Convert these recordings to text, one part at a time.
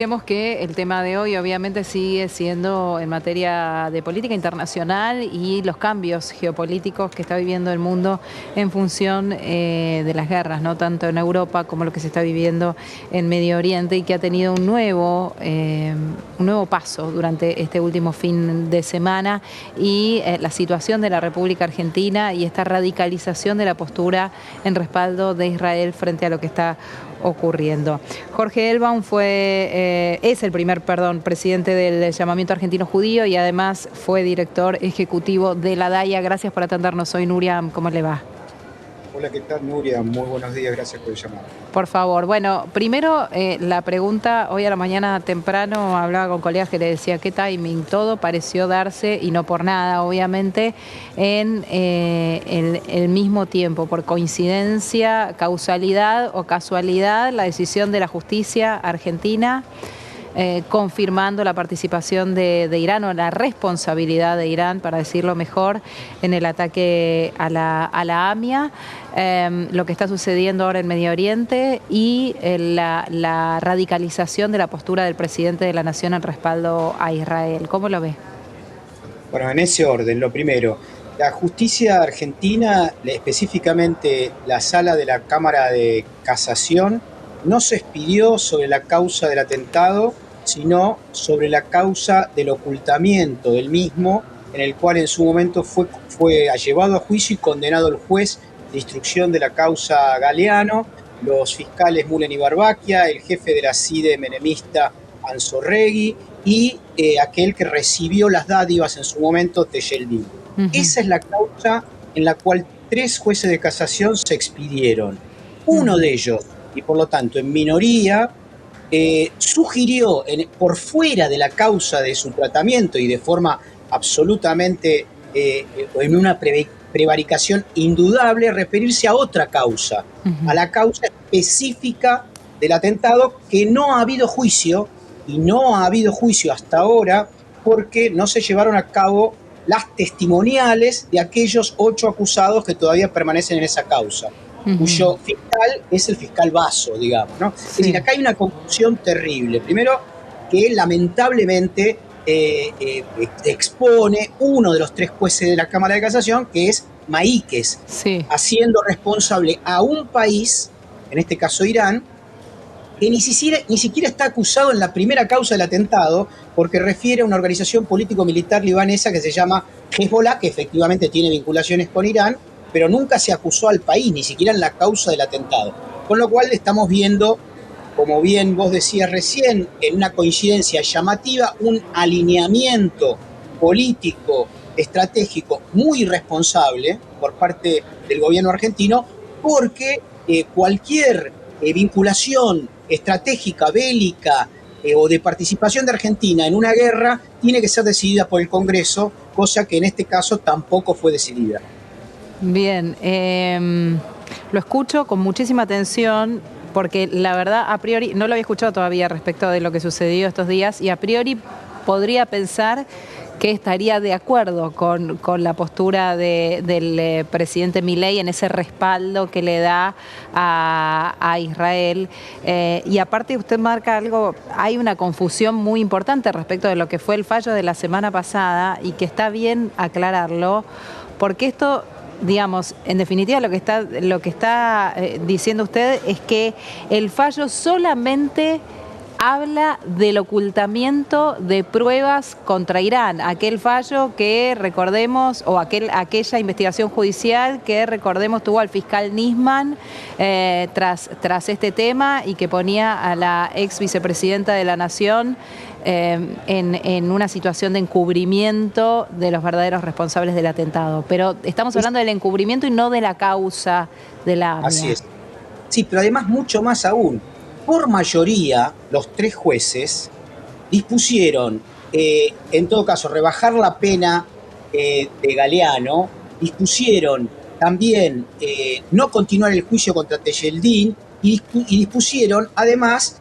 Vemos que el tema de hoy obviamente sigue siendo en materia de política internacional y los cambios geopolíticos que está viviendo el mundo en función de las guerras, ¿no? Tanto en Europa como lo que se está viviendo en Medio Oriente, y que ha tenido un nuevo paso durante este último fin de semana, y la situación de la República Argentina y esta radicalización de la postura en respaldo de Israel frente a lo que está ocurriendo. Jorge Elbaum es el primer presidente del Llamamiento Argentino Judío, y además fue director ejecutivo de la DAIA. Gracias por atendernos hoy, Nuria. ¿Cómo le va? Hola, ¿qué tal, Nuria? Muy buenos días, gracias por el llamado. Por favor. Bueno, primero la pregunta. Hoy a la mañana temprano hablaba con colegas que le decía qué timing. Todo pareció darse, y no por nada, obviamente, en el mismo tiempo, por coincidencia, causalidad o casualidad, la decisión de la justicia argentina confirmando la participación de Irán, o la responsabilidad de Irán, para decirlo mejor, en el ataque a la AMIA, lo que está sucediendo ahora en Medio Oriente y la radicalización de la postura del presidente de la Nación en respaldo a Israel. ¿Cómo lo ve? Bueno, en ese orden, lo primero, la justicia argentina, específicamente la sala de la Cámara de Casación, no se expidió sobre la causa del atentado, sino sobre la causa del ocultamiento del mismo, en el cual en su momento fue llevado a juicio y condenado el juez de instrucción de la causa Galeano, los fiscales Mulen y Barbaquia, el jefe de la CIDE menemista Anzorregui y aquel que recibió las dádivas en su momento, Tejeldín. Esa es la causa en la cual 3 jueces de casación se expidieron. Uno de ellos, y por lo tanto en minoría, sugirió por fuera de la causa de su tratamiento y de forma absolutamente en una prevaricación indudable, referirse a otra causa, a la causa específica del atentado, que no ha habido juicio, y no ha habido juicio hasta ahora porque no se llevaron a cabo las testimoniales de aquellos 8 acusados que todavía permanecen en esa causa, cuyo fiscal es el fiscal Basso, digamos, ¿no? Sí. Es decir, acá hay una confusión terrible. Primero, que lamentablemente expone uno de los 3 jueces de la Cámara de Casación, que es Maíquez, sí, haciendo responsable a un país, en este caso Irán, que ni siquiera está acusado en la primera causa del atentado, porque refiere a una organización político-militar libanesa que se llama Hezbollah, que efectivamente tiene vinculaciones con Irán, pero nunca se acusó al país, ni siquiera en la causa del atentado. Con lo cual estamos viendo, como bien vos decías recién, en una coincidencia llamativa, un alineamiento político, estratégico muy irresponsable por parte del gobierno argentino, porque cualquier vinculación estratégica, bélica o de participación de Argentina en una guerra tiene que ser decidida por el Congreso, cosa que en este caso tampoco fue decidida. Bien, lo escucho con muchísima atención, porque la verdad, a priori, no lo había escuchado todavía respecto de lo que sucedió estos días, y a priori podría pensar que estaría de acuerdo con la postura del presidente Milei en ese respaldo que le da a Israel. Y aparte usted marca algo, hay una confusión muy importante respecto de lo que fue el fallo de la semana pasada, y que está bien aclararlo, porque esto, digamos, en definitiva lo que está diciendo usted es que el fallo solamente habla del ocultamiento de pruebas contra Irán, aquel fallo que recordemos, o aquella investigación judicial que recordemos tuvo al fiscal Nisman tras este tema, y que ponía a la ex vicepresidenta de la Nación en una situación de encubrimiento de los verdaderos responsables del atentado. Pero estamos hablando del encubrimiento y no de la causa de la AMIA. Así es. Sí, pero además mucho más aún. Por mayoría, los 3 jueces dispusieron, en todo caso, rebajar la pena de Galeano, dispusieron también no continuar el juicio contra Tejeldín, y dispusieron además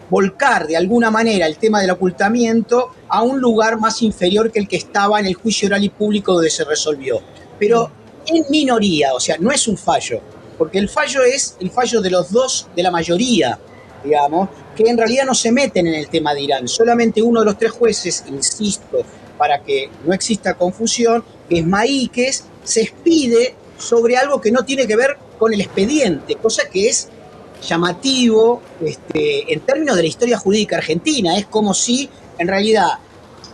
volcar de alguna manera el tema del ocultamiento a un lugar más inferior que el que estaba en el juicio oral y público donde se resolvió. Pero en minoría, o sea, no es un fallo, porque el fallo es el fallo de los 2 de la mayoría. digamos, que en realidad no se meten en el tema de Irán. Solamente uno de los 3 jueces, insisto, para que no exista confusión, que es Maíquez, se expide sobre algo que no tiene que ver con el expediente, cosa que es llamativo en términos de la historia jurídica argentina. Es como si, en realidad,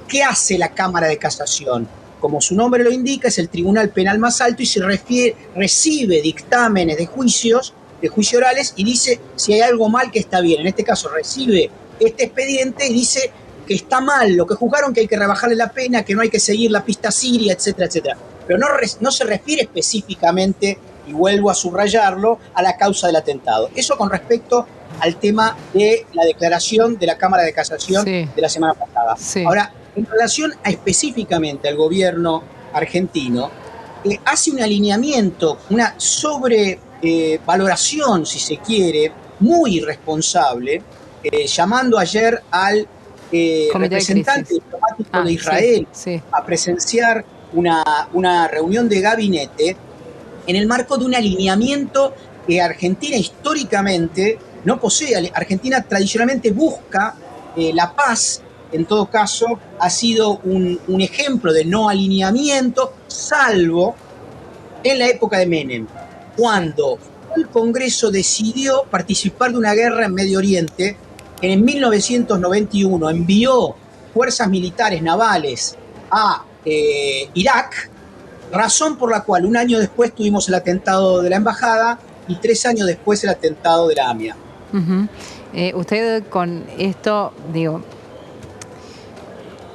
¿qué hace la Cámara de Casación? Como su nombre lo indica, es el tribunal penal más alto y recibe dictámenes de juicios, de juicio orales, y dice si hay algo mal que está bien. En este caso recibe este expediente y dice que está mal lo que juzgaron, que hay que rebajarle la pena, que no hay que seguir la pista siria, etcétera, etcétera. Pero no se refiere específicamente, y vuelvo a subrayarlo, a la causa del atentado. Eso con respecto al tema de la declaración de la Cámara de Casación Sí, de la semana pasada. sí. Ahora, en relación específicamente al gobierno argentino, hace un alineamiento, una sobrevaloración, si se quiere, muy irresponsable, llamando ayer al Comité de representante crisis. diplomático de Sí, Israel sí. a presenciar una reunión de gabinete en el marco de un alineamiento que Argentina históricamente no posee. Argentina tradicionalmente busca la paz. En todo caso, ha sido un ejemplo de no alineamiento, salvo en la época de Menem, cuando el Congreso decidió participar de una guerra en Medio Oriente. En 1991 envió fuerzas militares navales a Irak, razón por la cual un año después tuvimos el atentado de la embajada y 3 años después el atentado de la AMIA. Usted con esto, digo,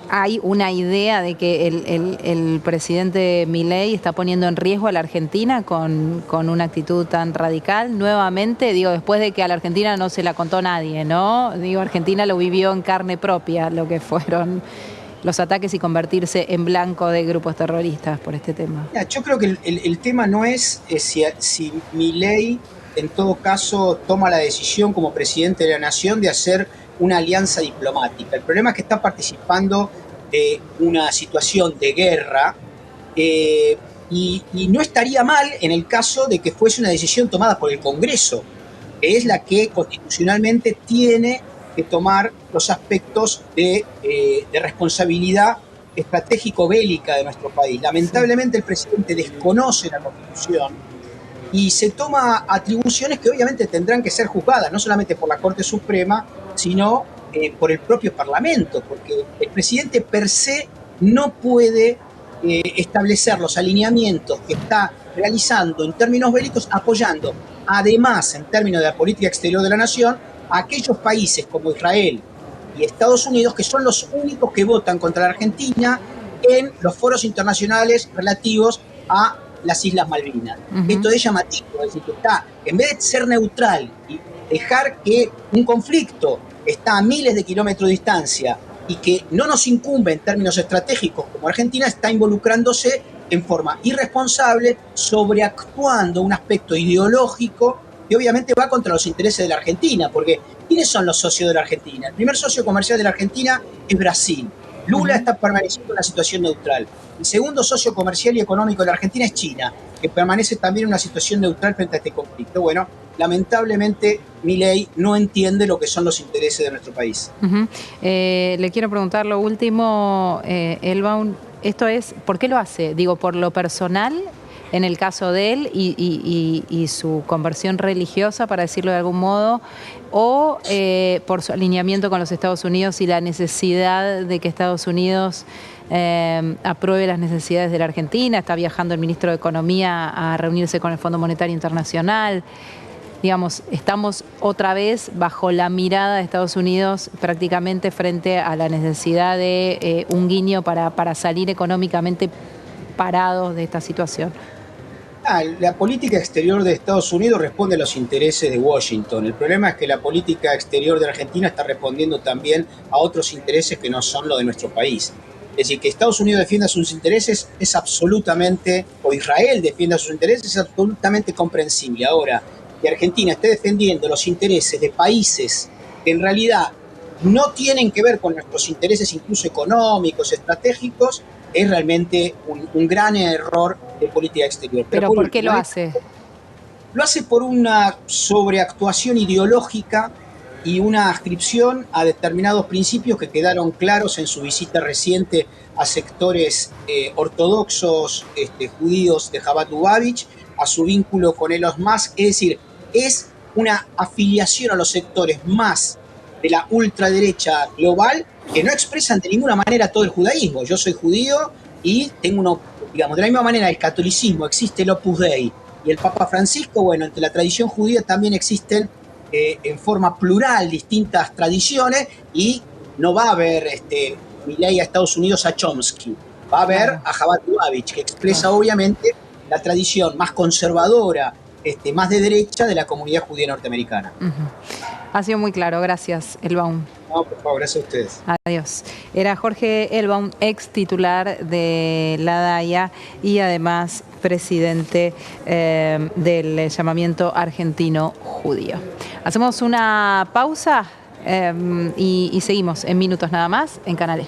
hay una idea de que el presidente Milei está poniendo en riesgo a la Argentina con una actitud tan radical. Nuevamente, digo, después de que a la Argentina no se la contó nadie, ¿no? Digo, Argentina lo vivió en carne propia, lo que fueron los ataques y convertirse en blanco de grupos terroristas por este tema. Yo creo que el tema no es si Milei en todo caso toma la decisión como presidente de la nación de hacer una alianza diplomática. El problema es que está participando de una situación de guerra y no estaría mal en el caso de que fuese una decisión tomada por el Congreso, que es la que constitucionalmente tiene que tomar los aspectos de responsabilidad estratégico-bélica de nuestro país. Lamentablemente el presidente desconoce la Constitución y se toma atribuciones que obviamente tendrán que ser juzgadas, no solamente por la Corte Suprema, sino por el propio Parlamento, porque el presidente per se no puede establecer los alineamientos que está realizando en términos bélicos, apoyando además en términos de la política exterior de la nación a aquellos países como Israel y Estados Unidos, que son los únicos que votan contra la Argentina en los foros internacionales relativos a las Islas Malvinas. Esto es llamativo, es decir, que está, en vez de ser neutral y dejar que un conflicto está a miles de kilómetros de distancia y que no nos incumbe en términos estratégicos como Argentina, está involucrándose en forma irresponsable, sobreactuando un aspecto ideológico que obviamente va contra los intereses de la Argentina, porque ¿quiénes son los socios de la Argentina? El primer socio comercial de la Argentina es Brasil. Lula está permaneciendo en una situación neutral. El segundo socio comercial y económico de la Argentina es China, que permanece también en una situación neutral frente a este conflicto. Bueno, lamentablemente Milei no entiende lo que son los intereses de nuestro país. Le quiero preguntar lo último, Elbaum, esto es, ¿por qué lo hace? Digo, ¿por lo personal en el caso de él y su conversión religiosa, para decirlo de algún modo, o por su alineamiento con los Estados Unidos y la necesidad de que Estados Unidos apruebe las necesidades de la Argentina? Está viajando el ministro de Economía a reunirse con el Fondo Monetario Internacional. Digamos, estamos otra vez bajo la mirada de Estados Unidos prácticamente frente a la necesidad de un guiño para salir económicamente parados de esta situación. La política exterior de Estados Unidos responde a los intereses de Washington. El problema es que la política exterior de Argentina está respondiendo también a otros intereses que no son los de nuestro país. Es decir, que Estados Unidos defienda sus intereses es absolutamente, o Israel defienda sus intereses es absolutamente comprensible. Ahora, que Argentina esté defendiendo los intereses de países que en realidad no tienen que ver con nuestros intereses incluso económicos, estratégicos, es realmente un gran error de política exterior. ¿Pero por qué lo hace? Lo hace por una sobreactuación ideológica y una adscripción a determinados principios que quedaron claros en su visita reciente a sectores ortodoxos judíos de Chabad Lubavitch, a su vínculo con Elon Musk. Es decir, es una afiliación a los sectores más de la ultraderecha global que no expresan de ninguna manera todo el judaísmo. Yo soy judío y tengo uno, digamos, de la misma manera el catolicismo, existe el Opus Dei y el Papa Francisco. Bueno, entre la tradición judía también existen en forma plural distintas tradiciones, y no va a haber Milei a Estados Unidos a Chomsky, va a haber a Chabad Lubavitch, que expresa obviamente la tradición más conservadora, más de derecha de la comunidad judía norteamericana. Ha sido muy claro, gracias, Elbaum. No, por favor, gracias a ustedes. Adiós. Era Jorge Elbaum, ex titular de la DAIA y además presidente del llamamiento argentino judío. Hacemos una pausa y seguimos en minutos nada más en Canal E.